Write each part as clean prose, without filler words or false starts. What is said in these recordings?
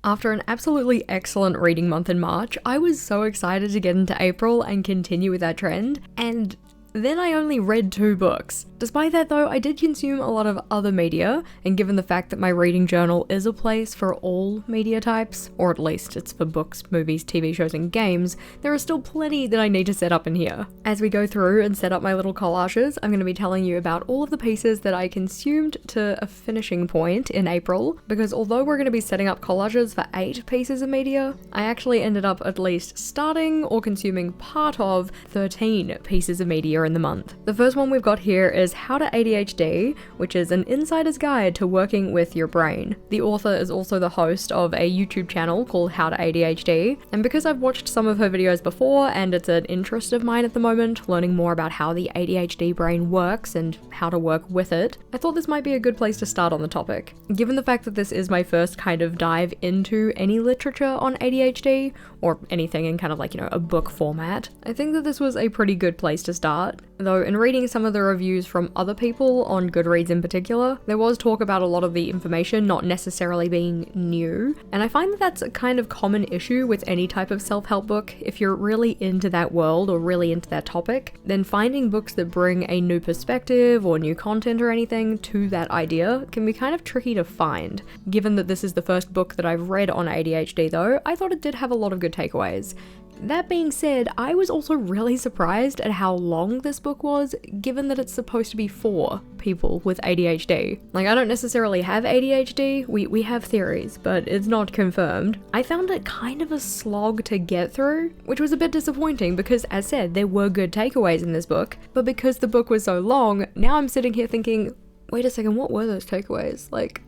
After an absolutely excellent reading month in March, I was so excited to get into April and continue with that trend, and then I only read 2 books. Despite that though, I did consume a lot of other media, and given the fact that my reading journal is a place for all media types, or at least it's for books, movies, TV shows, and games, there are still plenty that I need to set up in here. As we go through and set up my little collages, I'm going to be telling you about all of the pieces that I consumed to a finishing point in April, because although we're going to be setting up collages for 8 pieces of media, I actually ended up at least starting or consuming part of 13 pieces of media in the month. The first one we've got here is How to ADHD, which is an insider's guide to working with your brain. The author is also the host of a YouTube channel called How to ADHD, and because I've watched some of her videos before and it's an interest of mine at the moment, learning more about how the ADHD brain works and how to work with it, I thought this might be a good place to start on the topic. Given the fact that this is my first kind of dive into any literature on ADHD, or anything in kind of like, a book format, I think that this was a pretty good place to start. Though in reading some of the reviews from other people, on Goodreads in particular, there was talk about a lot of the information not necessarily being new, and I find that that's a kind of common issue with any type of self-help book. If you're really into that world or really into that topic, then finding books that bring a new perspective or new content or anything to that idea can be kind of tricky to find. Given that this is the first book that I've read on ADHD though, I thought it did have a lot of good takeaways. That being said, I was also really surprised at how long this book was, given that it's supposed to be for people with ADHD. Like, I don't necessarily have ADHD, we have theories, but it's not confirmed. I found it kind of a slog to get through, which was a bit disappointing because, as said, there were good takeaways in this book, but because the book was so long, now I'm sitting here thinking, wait a second, what were those takeaways? Like,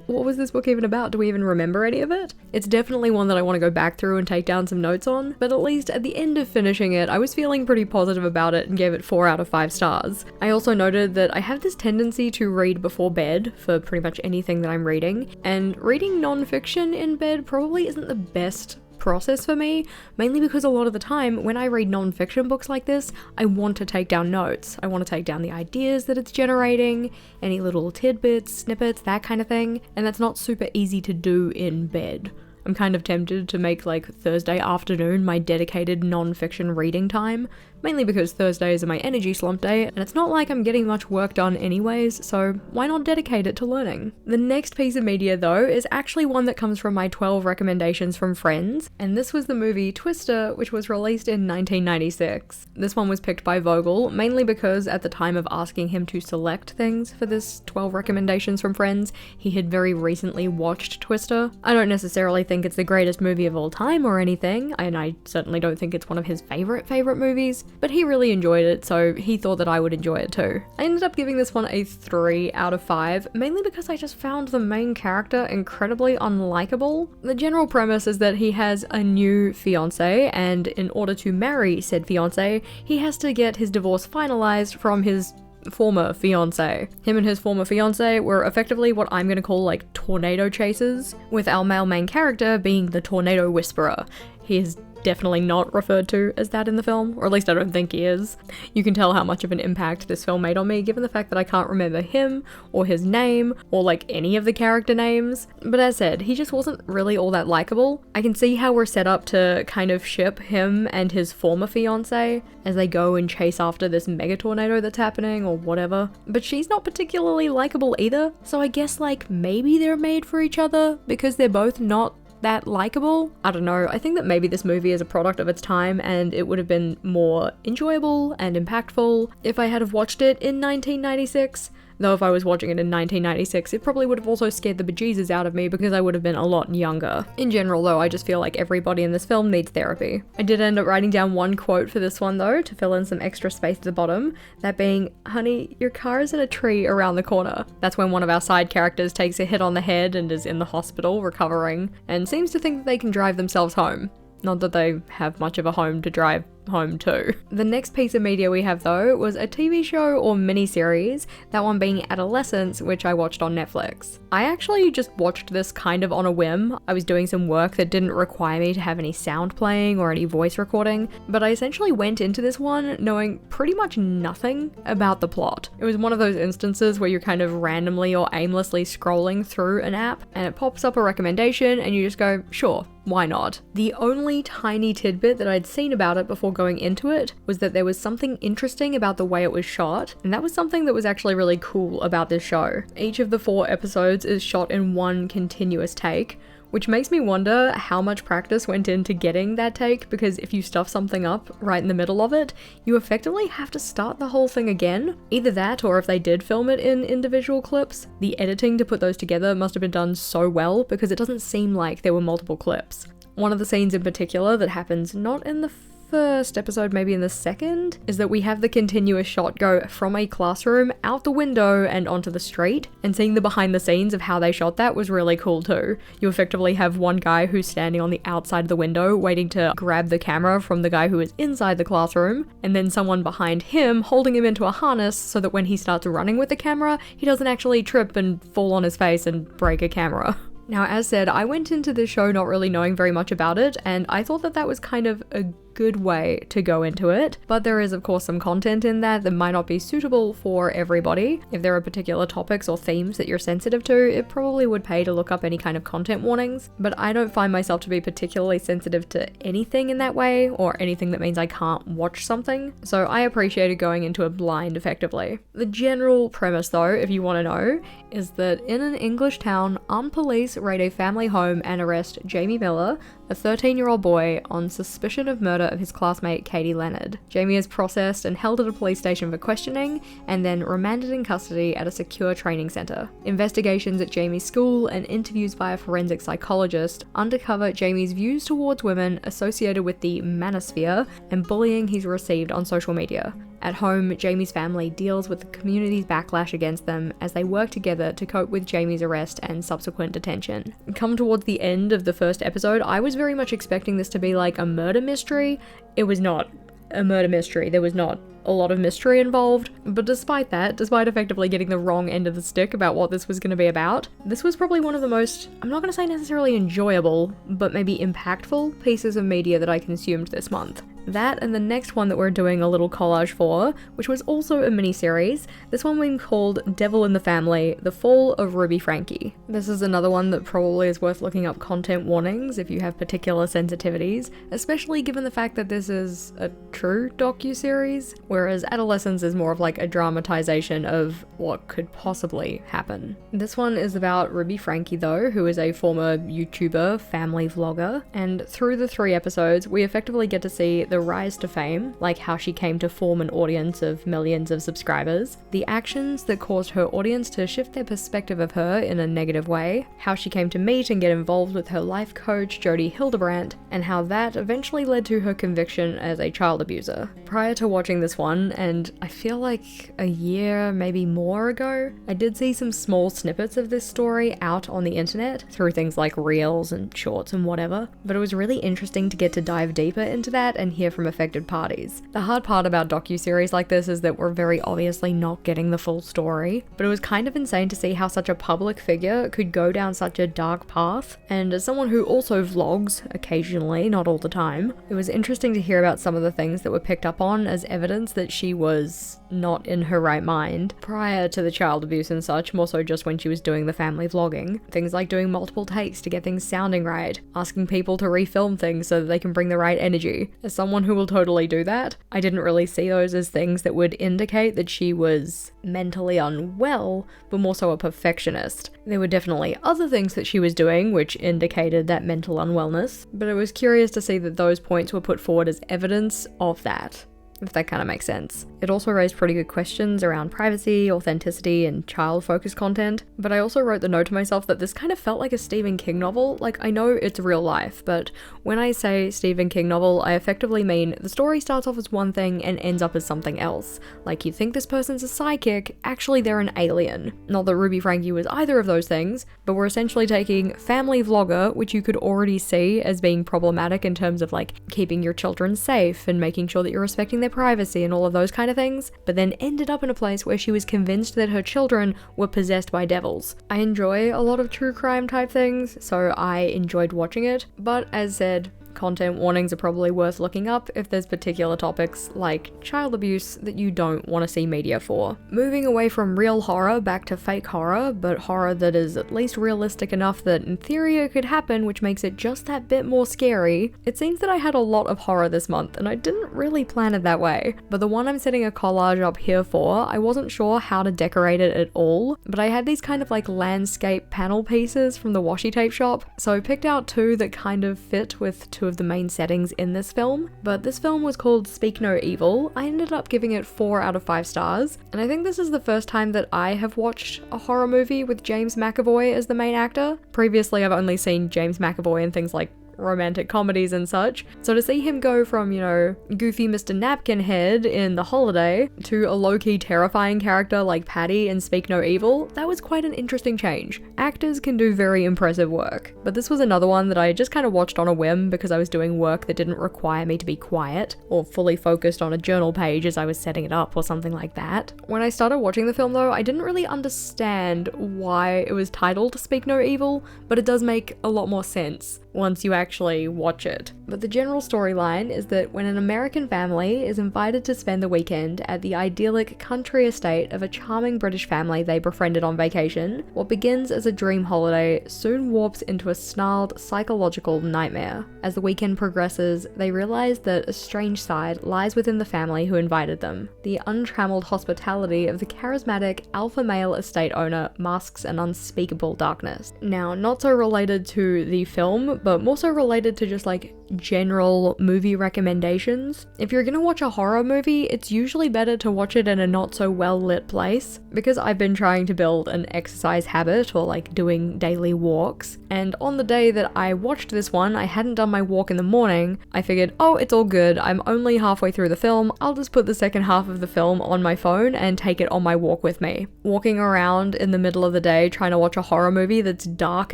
what was this book even about? Do we even remember any of it? It's definitely one that I want to go back through and take down some notes on, but at least at the end of finishing it, I was feeling pretty positive about it and gave it 4 out of 5 stars. I also noted that I have this tendency to read before bed for pretty much anything that I'm reading, and reading non-fiction in bed probably isn't the best process for me, mainly because a lot of the time when I read non-fiction books like this, I want to take down notes. I want to take down the ideas that it's generating, any little tidbits, snippets, that kind of thing, and that's not super easy to do in bed. I'm kind of tempted to make like Thursday afternoon my dedicated non-fiction reading time, mainly because Thursdays are my energy slump day, and it's not like I'm getting much work done anyways, so why not dedicate it to learning? The next piece of media though is actually one that comes from my 12 recommendations from friends, and this was the movie Twister, which was released in 1996. This one was picked by Vogel, mainly because at the time of asking him to select things for this 12 recommendations from friends, he had very recently watched Twister. I don't necessarily think it's the greatest movie of all time or anything, and I certainly don't think it's one of his favorite movies, but he really enjoyed it, so he thought that I would enjoy it too. I ended up giving this one a 3 out of 5, mainly because I just found the main character incredibly unlikable. The general premise is that he has a new fiancé, and in order to marry said fiancé, he has to get his divorce finalized from his former fiancé. Him and his former fiancé were effectively what I'm gonna call like tornado chasers, with our male main character being the tornado whisperer. He is definitely not referred to as that in the film, or at least I don't think he is. You can tell how much of an impact this film made on me, given the fact that I can't remember him, or his name, or like any of the character names. But as said, he just wasn't really all that likable. I can see how we're set up to kind of ship him and his former fiancé as they go and chase after this mega tornado that's happening, or whatever. But she's not particularly likable either, so I guess like maybe they're made for each other because they're both not that likable. I don't know, I think that maybe this movie is a product of its time and it would have been more enjoyable and impactful if I had have watched it in 1996. Though if I was watching it in 1996, it probably would have also scared the bejesus out of me because I would have been a lot younger. In general though, I just feel like everybody in this film needs therapy. I did end up writing down one quote for this one though, to fill in some extra space at the bottom, that being, "Honey, your car is in a tree around the corner." That's when one of our side characters takes a hit on the head and is in the hospital recovering, and seems to think that they can drive themselves home. Not that they have much of a home to drive home too. The next piece of media we have though was a TV show or miniseries, that one being Adolescence, which I watched on Netflix. I actually just watched this kind of on a whim. I was doing some work that didn't require me to have any sound playing or any voice recording, but I essentially went into this one knowing pretty much nothing about the plot. It was one of those instances where you're kind of randomly or aimlessly scrolling through an app and it pops up a recommendation and you just go, sure, why not? The only tiny tidbit that I'd seen about it before going into it was that there was something interesting about the way it was shot, and that was something that was actually really cool about this show. Each of the 4 episodes is shot in one continuous take, which makes me wonder how much practice went into getting that take, because if you stuff something up right in the middle of it, you effectively have to start the whole thing again. Either that, or if they did film it in individual clips, the editing to put those together must have been done so well, because it doesn't seem like there were multiple clips. One of the scenes in particular that happens not in the first episode, maybe in the second, is that we have the continuous shot go from a classroom out the window and onto the street, and seeing the behind the scenes of how they shot that was really cool too. You effectively have one guy who's standing on the outside of the window waiting to grab the camera from the guy who is inside the classroom, and then someone behind him holding him into a harness so that when he starts running with the camera, he doesn't actually trip and fall on his face and break a camera. Now, as said, I went into this show not really knowing very much about it, and I thought that that was kind of a good way to go into it, but there is of course some content in that that might not be suitable for everybody. If there are particular topics or themes that you're sensitive to, it probably would pay to look up any kind of content warnings, but I don't find myself to be particularly sensitive to anything in that way, or anything that means I can't watch something, so I appreciated going into it blind effectively. The general premise though, if you want to know, is that in an English town, armed police raid a family home and arrest Jamie Miller, a 13-year-old boy, on suspicion of murder of his classmate Katie Leonard. Jamie is processed and held at a police station for questioning, and then remanded in custody at a secure training centre. Investigations at Jamie's school and interviews by a forensic psychologist uncover Jamie's views towards women associated with the manosphere and bullying he's received on social media. At home, Jamie's family deals with the community's backlash against them as they work together to cope with Jamie's arrest and subsequent detention. Come towards the end of the first episode, I was very much expecting this to be like a murder mystery. It was not a murder mystery. There was not a lot of mystery involved, but despite that, despite effectively getting the wrong end of the stick about what this was going to be about, this was probably one of the most, I'm not going to say necessarily enjoyable, but maybe impactful pieces of media that I consumed this month. That and the next one that we're doing a little collage for, which was also a mini-series, this one being called Devil in the Family, The Fall of Ruby Franke. This is another one that probably is worth looking up content warnings if you have particular sensitivities, especially given the fact that this is a true docu-series, whereas Adolescence is more of like a dramatization of what could possibly happen. This one is about Ruby Franke though, who is a former YouTuber, family vlogger, and through the 3 episodes, we effectively get to see the rise to fame, like how she came to form an audience of millions of subscribers, the actions that caused her audience to shift their perspective of her in a negative way, how she came to meet and get involved with her life coach Jodie Hildebrandt, and how that eventually led to her conviction as a child abuser. Prior to watching this one, and I feel like a year, maybe more ago, I did see some small snippets of this story out on the internet through things like reels and shorts and whatever, but it was really interesting to get to dive deeper into that and hear from affected parties. The hard part about docuseries like this is that we're very obviously not getting the full story, but it was kind of insane to see how such a public figure could go down such a dark path, and as someone who also vlogs occasionally, not all the time, it was interesting to hear about some of the things that were picked up on as evidence that she was not in her right mind prior to the child abuse and such, more so just when she was doing the family vlogging. Things like doing multiple takes to get things sounding right, asking people to refilm things so that they can bring the right energy. As someone who will totally do that, I didn't really see those as things that would indicate that she was mentally unwell, but more so a perfectionist. There were definitely other things that she was doing which indicated that mental unwellness, but it was curious to see that those points were put forward as evidence of that. if that kind of makes sense. It also raised pretty good questions around privacy, authenticity, and child-focused content, but I also wrote the note to myself that this kind of felt like a Stephen King novel. Like, I know it's real life, but when I say Stephen King novel, I effectively mean the story starts off as one thing and ends up as something else. Like, you think this person's a sidekick, actually they're an alien. Not that Ruby Frankie was either of those things, but we're essentially taking family vlogger, which you could already see as being problematic in terms of like keeping your children safe and making sure that you're respecting their privacy and all of those kind of things, but then ended up in a place where she was convinced that her children were possessed by devils. I enjoy a lot of true crime type things, so I enjoyed watching it, but as said, content warnings are probably worth looking up if there's particular topics like child abuse that you don't want to see media for. Moving away from real horror back to fake horror, but horror that is at least realistic enough that in theory it could happen, which makes it just that bit more scary. It seems that I had a lot of horror this month and I didn't really plan it that way, but the one I'm setting a collage up here for, I wasn't sure how to decorate it at all, but I had these kind of like landscape panel pieces from the washi tape shop, so I picked out two that kind of fit with two of the main settings in this film. But this film was called Speak No Evil. I ended up giving it 4 out of 5 stars, and I think this is the first time that I have watched a horror movie with James McAvoy as the main actor. Previously, I've only seen James McAvoy in things like romantic comedies and such, so to see him go from, you know, goofy Mr. Napkin Head in The Holiday to a low-key terrifying character like Patty in Speak No Evil, that was quite an interesting change. Actors can do very impressive work, but this was another one that I just kind of watched on a whim because I was doing work that didn't require me to be quiet or fully focused on a journal page as I was setting it up or something like that. When I started watching the film though, I didn't really understand why it was titled Speak No Evil, but it does make a lot more sense once you actually watch it. But the general storyline is that when an American family is invited to spend the weekend at the idyllic country estate of a charming British family they befriended on vacation, what begins as a dream holiday soon warps into a snarled psychological nightmare. As the weekend progresses, they realize that a strange side lies within the family who invited them. The untrammeled hospitality of the charismatic alpha male estate owner masks an unspeakable darkness. Now, not so related to the film, but more so related to just like general movie recommendations. If you're gonna watch a horror movie, it's usually better to watch it in a not so well lit place, because I've been trying to build an exercise habit or like doing daily walks, and on the day that I watched this one, I hadn't done my walk in the morning. I figured, oh, it's all good, I'm only halfway through the film, I'll just put the second half of the film on my phone and take it on my walk with me. Walking around in the middle of the day trying to watch a horror movie that's dark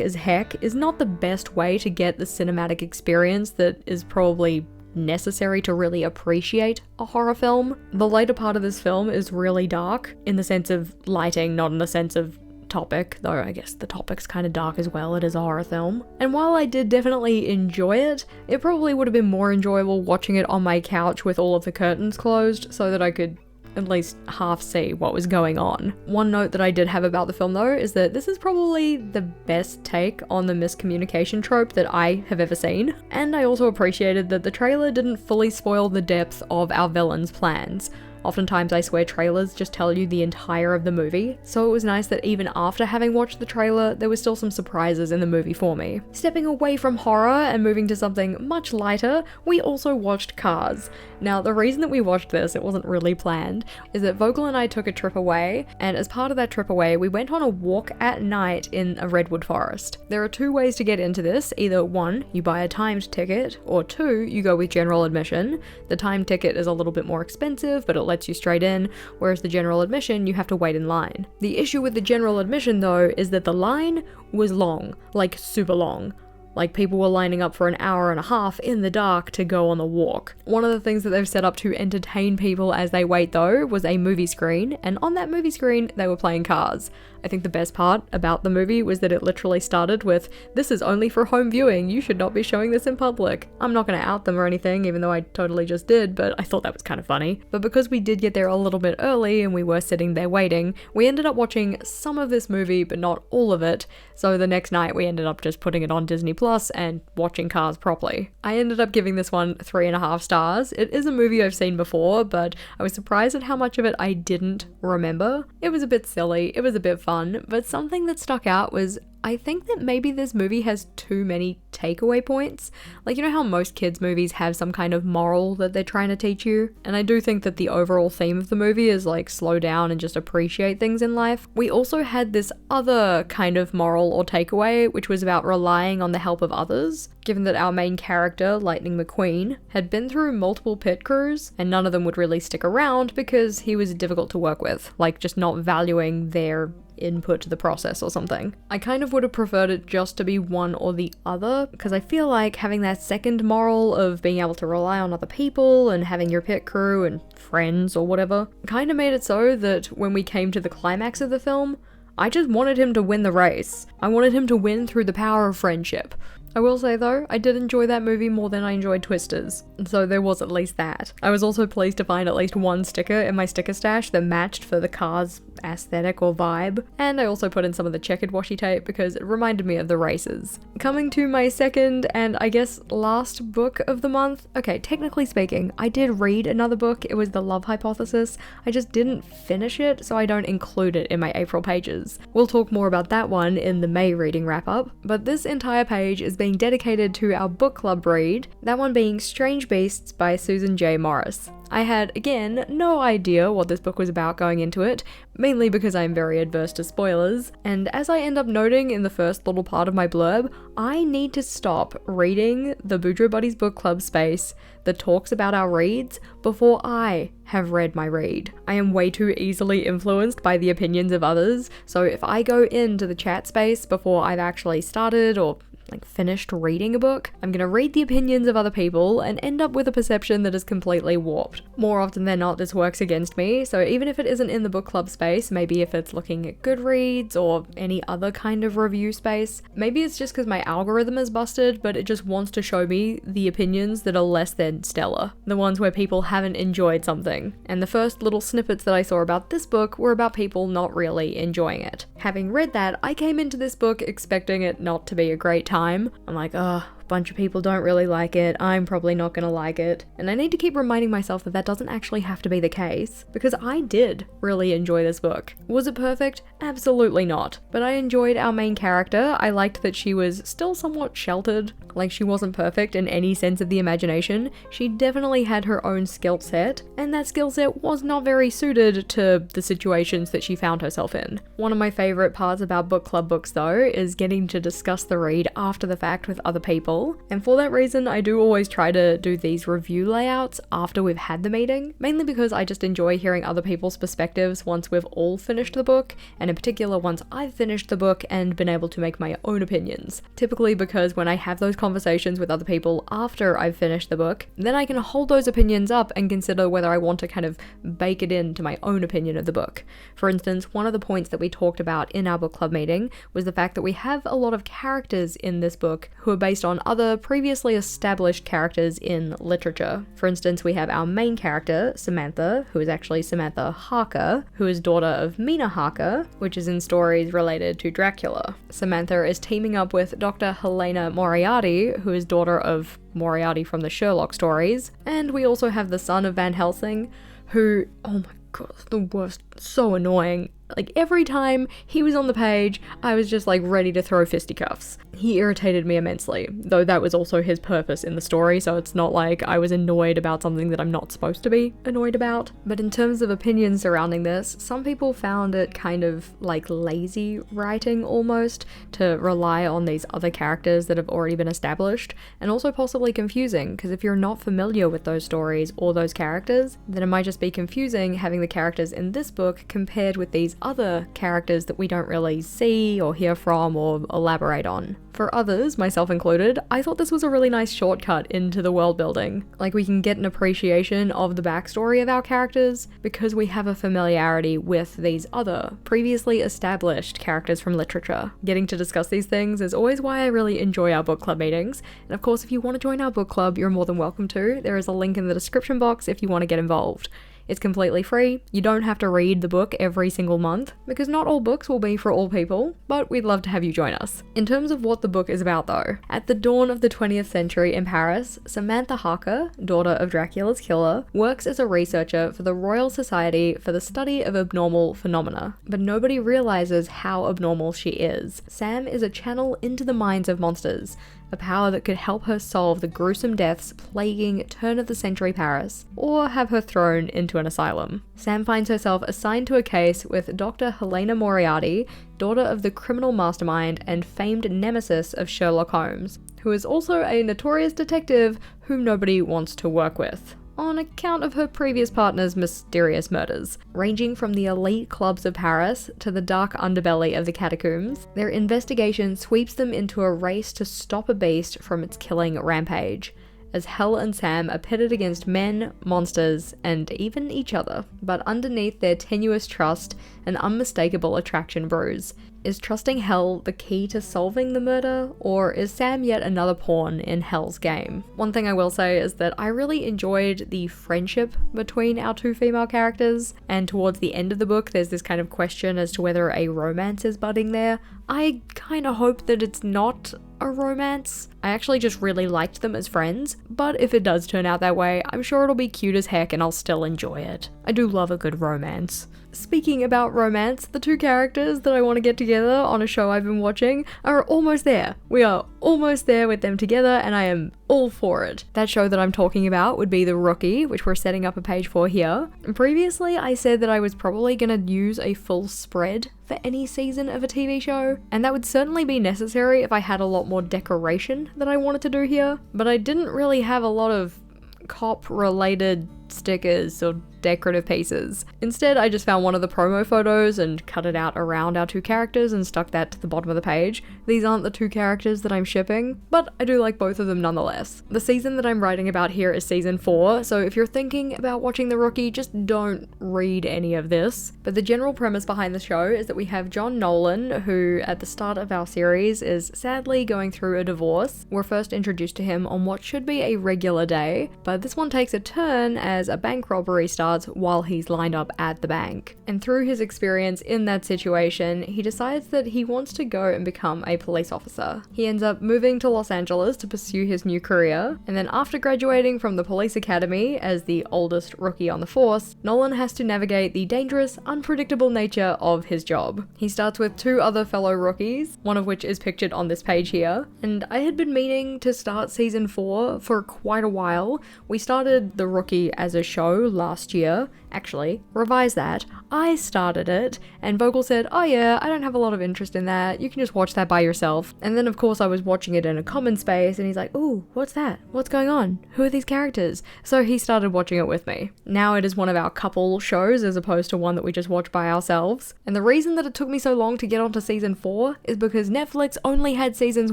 as heck is not the best way to get the cinematic experience that is probably necessary to really appreciate a horror film. The later part of this film is really dark in the sense of lighting, not in the sense of topic, though I guess the topic's kind of dark as well, it is a horror film. And while I did definitely enjoy it, it probably would have been more enjoyable watching it on my couch with all of the curtains closed so that I could at least half see what was going on. One note that I did have about the film though is that this is probably the best take on the miscommunication trope that I have ever seen, and I also appreciated that the trailer didn't fully spoil the depth of our villain's plans. Oftentimes I swear trailers just tell you the entire of the movie, so it was nice that even after having watched the trailer, there was still some surprises in the movie for me. Stepping away from horror and moving to something much lighter, we also watched Cars. Now, the reason that we watched this, it wasn't really planned, is that Vogel and I took a trip away, and as part of that trip away, we went on a walk at night in a redwood forest. There are 2 ways to get into this. Either 1, you buy a timed ticket, or 2, you go with general admission. The timed ticket is a little bit more expensive, but it lets you straight in, whereas the general admission, you have to wait in line. The issue with the general admission though is that the line was long, like super long. Like, people were lining up for an hour and a half in the dark to go on the walk. One of the things that they've set up to entertain people as they wait though was a movie screen, and on that movie screen they were playing Cars. I think the best part about the movie was that it literally started with, "This is only for home viewing, you should not be showing this in public." I'm not going to out them or anything, even though I totally just did, but I thought that was kind of funny. But because we did get there a little bit early and we were sitting there waiting, we ended up watching some of this movie but not all of it, so the next night we ended up just putting it on Disney Plus and watching Cars properly. I ended up giving this one 3.5 stars. It is a movie I've seen before, but I was surprised at how much of it I didn't remember. It was a bit silly, it was a bit fun, but something that stuck out was I think that maybe this movie has too many takeaway points. Like, you know how most kids' movies have some kind of moral that they're trying to teach you? And I do think that the overall theme of the movie is like slow down and just appreciate things in life. We also had this other kind of moral or takeaway, which was about relying on the help of others, given that our main character, Lightning McQueen, had been through multiple pit crews and none of them would really stick around because he was difficult to work with, like just not valuing their input to the process or something. I kind of would have preferred it just to be one or the other, because I feel like having that second moral of being able to rely on other people and having your pit crew and friends or whatever kind of made it so that when we came to the climax of the film, I just wanted him to win the race. I wanted him to win through the power of friendship. I will say though, I did enjoy that movie more than I enjoyed Twisters, so there was at least that. I was also pleased to find at least one sticker in my sticker stash that matched for the car's aesthetic or vibe, and I also put in some of the checkered washi tape because it reminded me of the races. Coming to my second and I guess last book of the month. Okay, technically speaking, I did read another book. It was The Love Hypothesis. I just didn't finish it, so I don't include it in my April pages. We'll talk more about that one in the May reading wrap up, but this entire page is being dedicated to our book club read, that one being Strange Beasts by Susan J. Morris. I had, again, no idea what this book was about going into it, mainly because I'm very adverse to spoilers, and as I end up noting in the first little part of my blurb, I need to stop reading the Boudreaux Buddies book club space that talks about our reads before I have read my read. I am way too easily influenced by the opinions of others, so if I go into the chat space before I've actually started or finished reading a book, I'm gonna read the opinions of other people and end up with a perception that is completely warped. More often than not, this works against me, so even if it isn't in the book club space, maybe if it's looking at Goodreads or any other kind of review space, maybe it's just because my algorithm is busted, but it just wants to show me the opinions that are less than stellar, the ones where people haven't enjoyed something. And the first little snippets that I saw about this book were about people not really enjoying it. Having read that, I came into this book expecting it not to be a great time. I'm like, a bunch of people don't really like it, I'm probably not gonna like it. And I need to keep reminding myself that that doesn't actually have to be the case, because I did really enjoy this book. Was it perfect? Absolutely not. But I enjoyed our main character. I liked that she was still somewhat sheltered, like she wasn't perfect in any sense of the imagination. She definitely had her own skill set, and that skill set was not very suited to the situations that she found herself in. One of my favorite parts about book club books though is getting to discuss the read after the fact with other people. And for that reason, I do always try to do these review layouts after we've had the meeting, mainly because I just enjoy hearing other people's perspectives once we've all finished the book, and in particular once I've finished the book and been able to make my own opinions. Typically because when I have those conversations with other people after I've finished the book, then I can hold those opinions up and consider whether I want to kind of bake it into my own opinion of the book. For instance, one of the points that we talked about in our book club meeting was the fact that we have a lot of characters in this book who are based on other previously established characters in literature. For instance, we have our main character, Samantha, who is actually Samantha Harker, who is daughter of Mina Harker, which is in stories related to Dracula. Samantha is teaming up with Dr. Helena Moriarty, who is daughter of Moriarty from the Sherlock stories. And we also have the son of Van Helsing, who, oh my god, the worst, so annoying. Like, every time he was on the page, I was just like ready to throw fisticuffs. He irritated me immensely, though that was also his purpose in the story, so it's not like I was annoyed about something that I'm not supposed to be annoyed about. But in terms of opinions surrounding this, some people found it kind of like lazy writing almost, to rely on these other characters that have already been established, and also possibly confusing, because if you're not familiar with those stories or those characters, then it might just be confusing having the characters in this book compared with these other characters that we don't really see or hear from or elaborate on. For others, myself included, I thought this was a really nice shortcut into the world building. Like, we can get an appreciation of the backstory of our characters because we have a familiarity with these other previously established characters from literature. Getting to discuss these things is always why I really enjoy our book club meetings, and of course if you want to join our book club, you're more than welcome to. There is a link in the description box if you want to get involved. It's completely free. You don't have to read the book every single month, because not all books will be for all people, but we'd love to have you join us. In terms of what the book is about though, at the dawn of the 20th century in Paris, Samantha Harker, daughter of Dracula's killer, works as a researcher for the Royal Society for the Study of Abnormal Phenomena, but nobody realizes how abnormal she is. Sam is a channel into the minds of monsters, a power that could help her solve the gruesome deaths plaguing turn-of-the-century Paris, or have her thrown into an asylum. Sam finds herself assigned to a case with Dr. Helena Moriarty, daughter of the criminal mastermind and famed nemesis of Sherlock Holmes, who is also a notorious detective whom nobody wants to work with, on account of her previous partner's mysterious murders. Ranging from the elite clubs of Paris to the dark underbelly of the catacombs, their investigation sweeps them into a race to stop a beast from its killing rampage, as Hel and Sam are pitted against men, monsters, and even each other. But underneath their tenuous trust, an unmistakable attraction brews. Is trusting Hel the key to solving the murder, or is Sam yet another pawn in Hel's game? One thing I will say is that I really enjoyed the friendship between our two female characters, and towards the end of the book there's this kind of question as to whether a romance is budding there. I kind of hope that it's not a romance. I actually just really liked them as friends, but if it does turn out that way, I'm sure it'll be cute as heck and I'll still enjoy it. I do love a good romance. Speaking about romance, the two characters that I want to get together on a show I've been watching are almost there. We are almost there with them together and I am all for it. That show that I'm talking about would be The Rookie, which we're setting up a page for here. And previously I said that I was probably going to use a full spread for any season of a TV show, and that would certainly be necessary if I had a lot more decoration that I wanted to do here, but I didn't really have a lot of cop related stickers or decorative pieces. Instead, I just found one of the promo photos and cut it out around our two characters and stuck that to the bottom of the page. These aren't the two characters that I'm shipping, but I do like both of them nonetheless. The season that I'm writing about here is season 4, so if you're thinking about watching The Rookie, just don't read any of this. But the general premise behind the show is that we have John Nolan, who at the start of our series is sadly going through a divorce. We're first introduced to him on what should be a regular day, but this one takes a turn as a bank robbery starts while he's lined up at the bank. And through his experience in that situation, he decides that he wants to go and become a police officer. He ends up moving to Los Angeles to pursue his new career, and then after graduating from the police academy as the oldest rookie on the force, Nolan has to navigate the dangerous, unpredictable nature of his job. He starts with 2 other fellow rookies, one of which is pictured on this page here, and I had been meaning to start season 4 for quite a while. We started The Rookie as a show last year. Actually, revise that. I started it, and Vogel said, oh yeah, I don't have a lot of interest in that, you can just watch that by yourself. And then of course I was watching it in a common space, and he's like, ooh, what's that? What's going on? Who are these characters? So he started watching it with me. Now it is one of our couple shows as opposed to one that we just watch by ourselves. And the reason that it took me so long to get onto season 4 is because Netflix only had seasons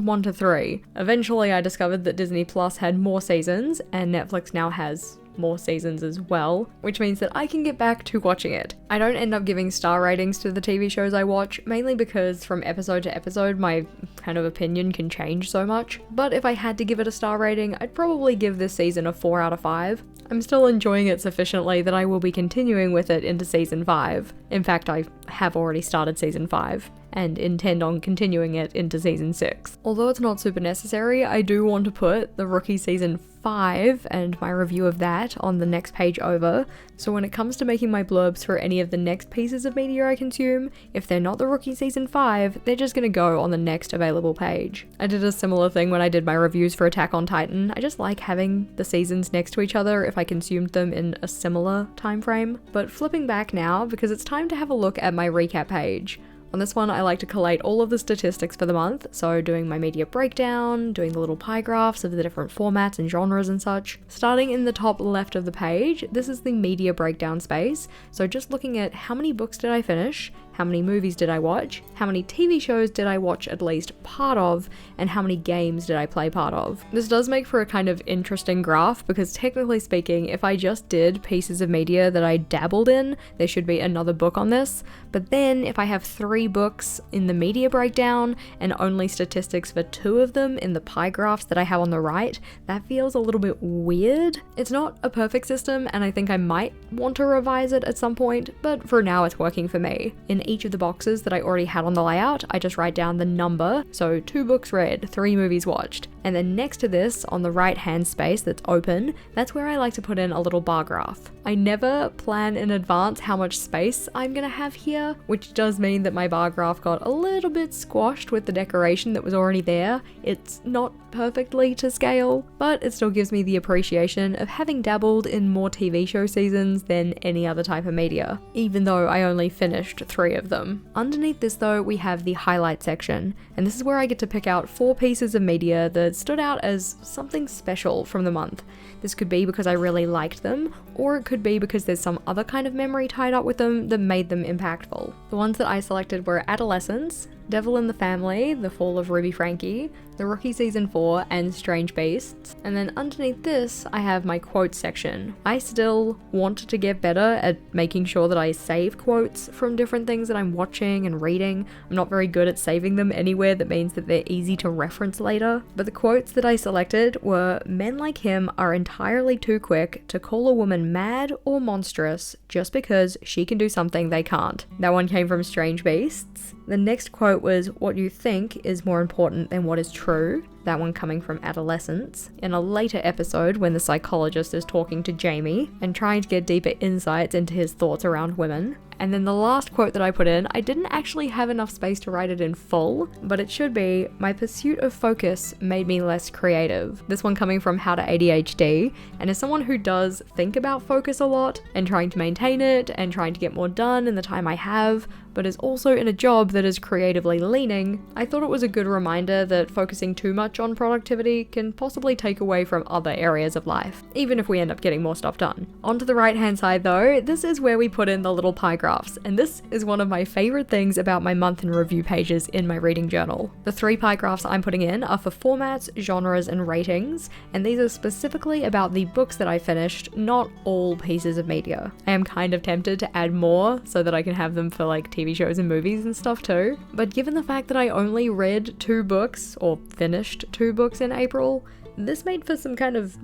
1 to 3. Eventually I discovered that Disney Plus had more seasons, and Netflix now has more seasons as well, which means that I can get back to watching it. I don't end up giving star ratings to the TV shows I watch, mainly because from episode to episode my kind of opinion can change so much, but if I had to give it a star rating, I'd probably give this season a 4 out of 5. I'm still enjoying it sufficiently that I will be continuing with it into season 5. In fact, I have already started season 5. And intend on continuing it into season 6. Although it's not super necessary, I do want to put The Rookie season 5 and my review of that on the next page over, so when it comes to making my blurbs for any of the next pieces of media I consume, if they're not The Rookie season 5, they're just gonna go on the next available page. I did a similar thing when I did my reviews for Attack on Titan. I just like having the seasons next to each other if I consumed them in a similar time frame. But flipping back now, because it's time to have a look at my recap page. On this one, I like to collate all of the statistics for the month, so doing my media breakdown, doing the little pie graphs of the different formats and genres and such. Starting in the top left of the page, this is the media breakdown space, so just looking at how many books did I finish, how many movies did I watch, how many TV shows did I watch at least part of, and how many games did I play part of. This does make for a kind of interesting graph because technically speaking, if I just did pieces of media that I dabbled in, there should be another book on this. But then if I have 3 books in the media breakdown and only statistics for 2 of them in the pie graphs that I have on the right, that feels a little bit weird. It's not a perfect system and I think I might want to revise it at some point, but for now it's working for me. In each of the boxes that I already had on the layout, I just write down the number, so 2 books read, 3 movies watched. And then next to this, on the right hand space that's open, that's where I like to put in a little bar graph. I never plan in advance how much space I'm gonna have here, which does mean that my bar graph got a little bit squashed with the decoration that was already there. It's not perfectly to scale, but it still gives me the appreciation of having dabbled in more TV show seasons than any other type of media, even though I only finished 3 of them. Underneath this though, we have the highlight section, and this is where I get to pick out 4 pieces of media that stood out as something special from the month. This could be because I really liked them, or it could be because there's some other kind of memory tied up with them that made them impactful. The ones that I selected were Adolescence, Devil in the Family, The Fall of Ruby Frankie, The Rookie Season 4, and Strange Beasts. And then underneath this, I have my quotes section. I still want to get better at making sure that I save quotes from different things that I'm watching and reading. I'm not very good at saving them anywhere that means that they're easy to reference later. But the quotes that I selected were, "Men like him are entirely too quick to call a woman mad or monstrous just because she can do something they can't." That one came from Strange Beasts. The next quote was, "What you think is more important than what is true." That one coming from Adolescence. In a later episode when the psychologist is talking to Jamie and trying to get deeper insights into his thoughts around women. And then the last quote that I put in, I didn't actually have enough space to write it in full, but it should be, "My pursuit of focus made me less creative." This one coming from How to ADHD, and as someone who does think about focus a lot and trying to maintain it and trying to get more done in the time I have, but is also in a job that is creatively leaning, I thought it was a good reminder that focusing too much on productivity can possibly take away from other areas of life, even if we end up getting more stuff done. Onto the right hand side though, this is where we put in the little pie graphs, and this is one of my favorite things about my month in review pages in my reading journal. The 3 pie graphs I'm putting in are for formats, genres, and ratings, and these are specifically about the books that I finished, not all pieces of media. I am kind of tempted to add more so that I can have them for like TV shows and movies and stuff too, but given the fact that I only read 2 books, or finished 2 books in April, this made for some kind of,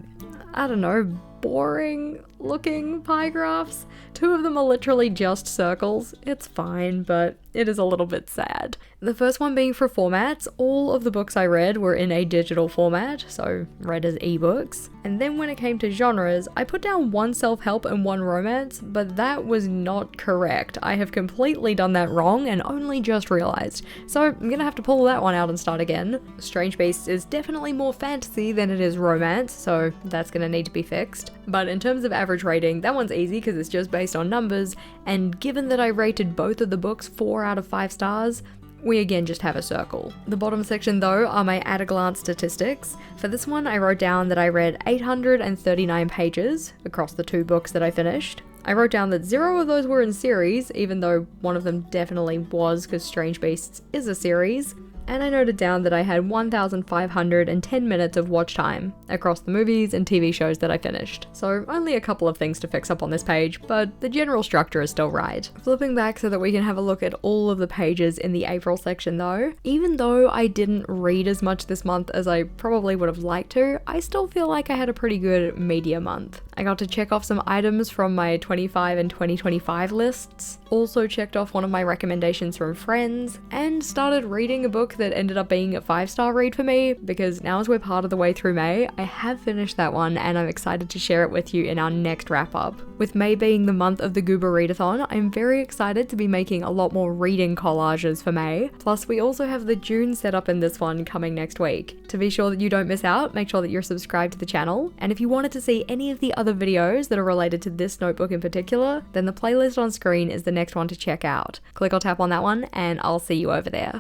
I don't know, boring looking pie graphs. 2 of them are literally just circles. It's fine, but it is a little bit sad. The first one being for formats, all of the books I read were in a digital format, so read as ebooks. And then when it came to genres, I put down 1 self-help and 1 romance, but that was not correct. I have completely done that wrong and only just realized. So I'm gonna have to pull that one out and start again. Strange Beasts is definitely more fantasy than it is romance, so that's gonna need to be fixed. But in terms of average rating, that one's easy because it's just based on numbers, and given that I rated both of the books 4 out of 5 stars, we again just have a circle. The bottom section though are my at-a-glance statistics. For this one I wrote down that I read 839 pages across the 2 books that I finished. I wrote down that 0 of those were in series, even though one of them definitely was because Strange Beasts is a series. And I noted down that I had 1,510 minutes of watch time across the movies and TV shows that I finished. So only a couple of things to fix up on this page, but the general structure is still right. Flipping back so that we can have a look at all of the pages in the April section though, even though I didn't read as much this month as I probably would have liked to, I still feel like I had a pretty good media month. I got to check off some items from my 25 and 2025 lists, also checked off one of my recommendations from friends, and started reading a book that ended up being a 5-star read for me, because now as we're part of the way through May, I have finished that one and I'm excited to share it with you in our next wrap up. With May being the month of the Goober Readathon, I'm very excited to be making a lot more reading collages for May, plus we also have the June setup in this one coming next week. To be sure that you don't miss out, make sure that you're subscribed to the channel, and if you wanted to see any of the other videos that are related to this notebook in particular, then the playlist on screen is the next one to check out. Click or tap on that one and I'll see you over there.